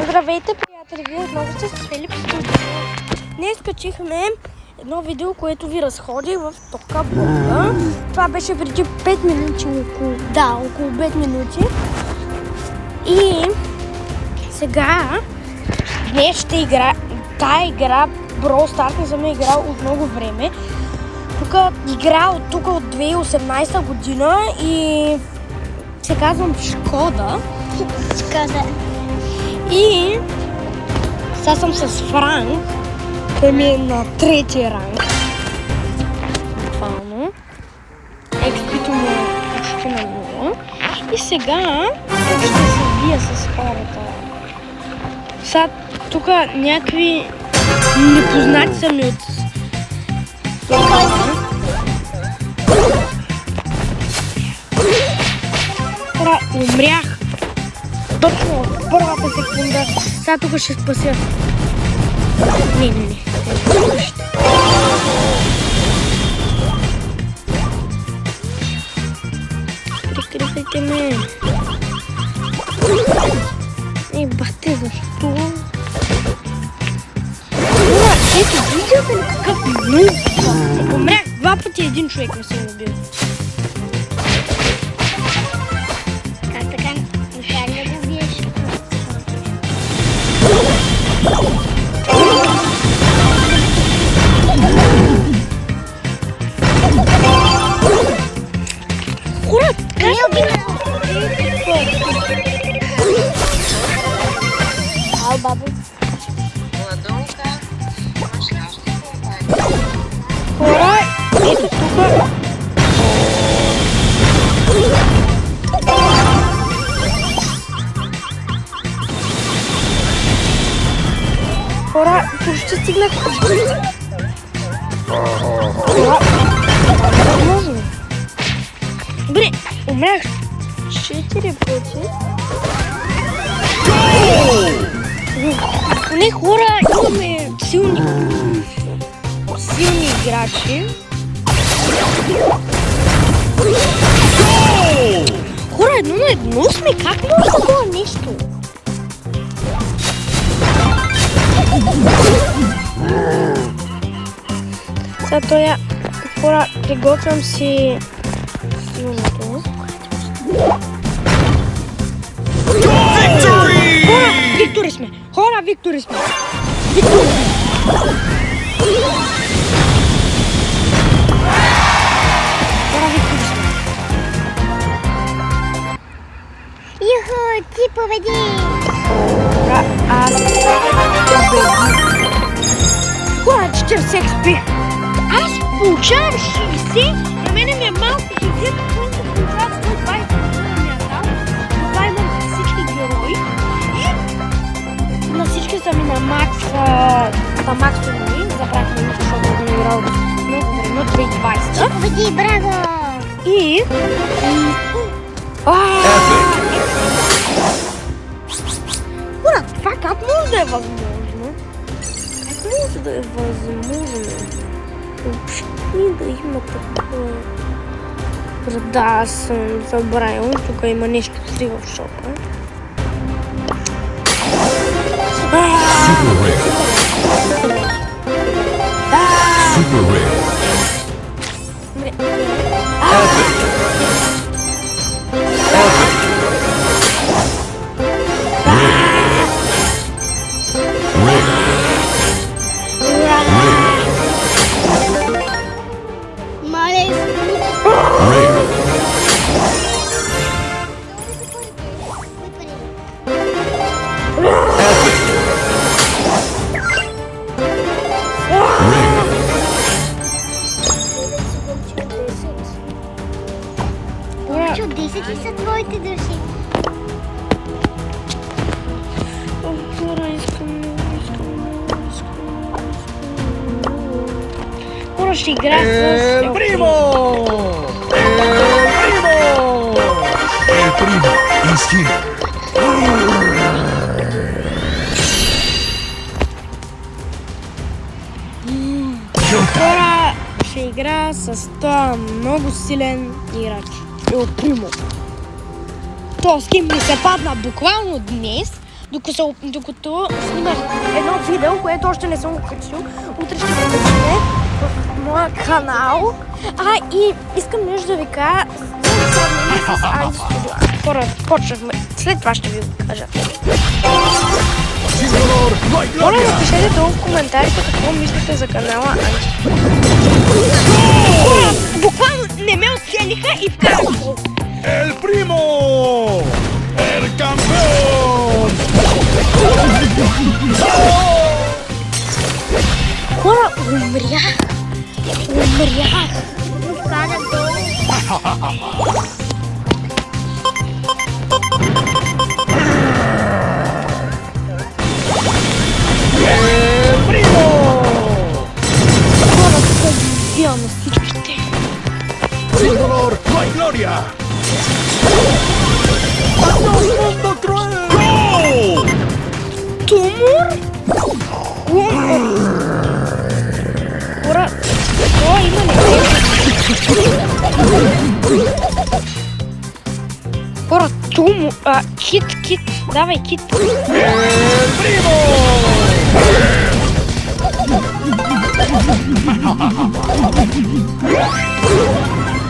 Здравейте, приятели! Вие отново сте с Филип Студио. Днес качихме едно видео, което ви разходи в Тока Бока. Това беше преди 5 минути, около 5 минути. И сега днес ще игра тая игра Brawl Stars, не съм играл от много време. Тук игра от 2018 година и се казвам Шкода. И сега съм с Франк. Той ми е на 3-ти ранг. Буквално. Експито му е почти на 0. И сега ще се бия с хората. Сега тук някакви непознати са ми от... Хора, умрях. Точно в първата секунда. Сега тук ще спася. Не. Прикрепете ме. Бате, защо? Ето, виждате ли какъв нуб? Умрях 2 пъти, един човек ме се убил. Как така? Михаил да го биеш? Хора, как се бина? Ау, бабо. Хора, ето тук. Хора, почти стигнах. Хора, възможно. Добре, умрях 4 пъти. Не, хора, имаме силни играчи. Хора, 1-1 сме, как може такова нещо? Сега тоя, хора, приготвям си силното. Хора, виктори сме! Хора, виктори сме! Виктори сме! Хора, виктори сме! Юху, ти победи! Хора, аз победих! Хора, 40 XP! Аз получавам 60, на мене ми е малко 60, които получават 120, ми е дал. Това имам всички герои и на всички са ми на макс уровни. Забрахме нищо, защото съм играл много време, от 2020. Ти победи, браво! И... Хора, това как може да е възможно? Как може да е възможно? Въобще да има такова... Да, аз съм забравил. Тук има нещо си в шопа. Super Rare. Super Rare. Epic. Повече от 10 ли са твоите души? Хора, искам. Хора, ще играя с... El Primo is here. Хора, ще играя с този много силен играч. El Primo. този гейм ми се падна буквално днес, докато снимах едно видео, което още не съм го качил. Утре ще го качим в моя канал. И искам нещо да ви кажа за сравнение с Анди Студио. Хора, почнахме. След това ще ви го кажа. Моля, напишете долу в коментарите какво мислите за канала Анди. Буквално не ме оцелиха и вкарах гол. El primo. El campeón. Хора, умрях. Вкарах долу. El primo. Хора, тук бия на всичките. Sin dolor no hay gloria. Gol. Тумор? Хора, това има ли? Хора, тумор, кит, давай кит. El primo.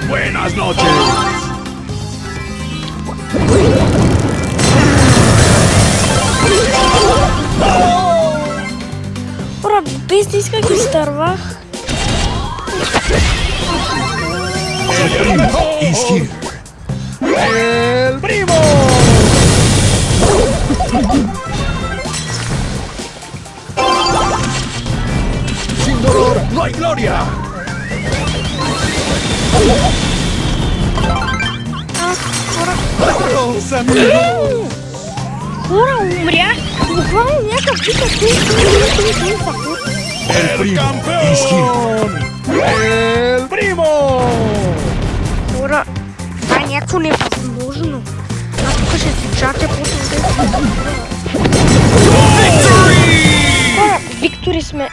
Buenas noches. Хора, без да исках ги изтървах. El primo is here. El primo. Sin dolor no hay gloria. Adiós, amigo. Хора, умрях. Буквално някакъв вика El primo is here. El primo. Хора, това е някакво невъзможно. Аз тук ще си чакя после да Хора, Виктори сме.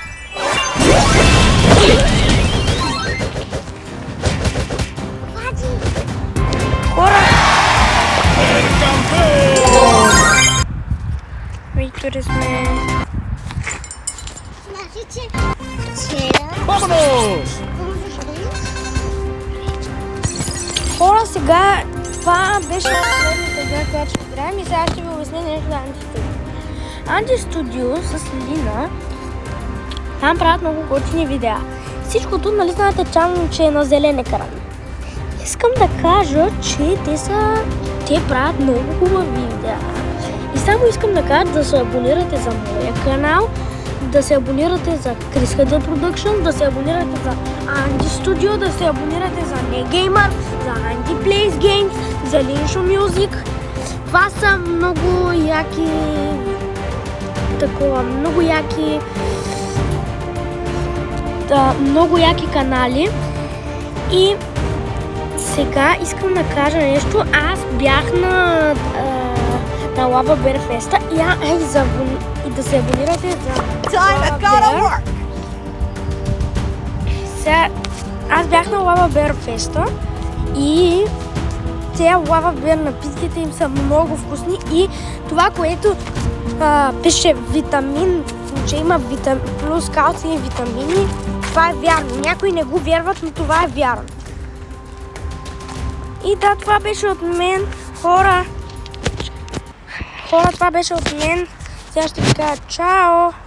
Хора, Виктори сме. Значи, че вчера... Vámonos. Хора, сега това беше последната игра, която ще играем и сега ще ви обясня нещо за Анди Студио. Анди Студио с Лина там правят много готини видеа. Всичкото, нали знаете, че е на зелен екран. Искам да кажа, че те правят много хубави видеа. И само искам да кажа да се абонирате за моя канал, да се абонирате за Chris Hudder Production, да се абонирате за Andy Studio, да се абонирате за NeGamer, за Andy Plays Games, за Linsho Music. Това са много яки много яки канали. И сега искам да кажа нещо. Аз бях на Lava Bear Festa и да се абонирате за Lava Bear. Сега, аз бях на Lava Bear Festa и тези Lava Bear напитките им са много вкусни и това, което пише витамин, че има плюс калци и витамини, това е вярно. Някои не го вярват, но това е вярно. И да, това беше от мен, хора. Хора, това беше от мен. Сега ще ви кажа чао!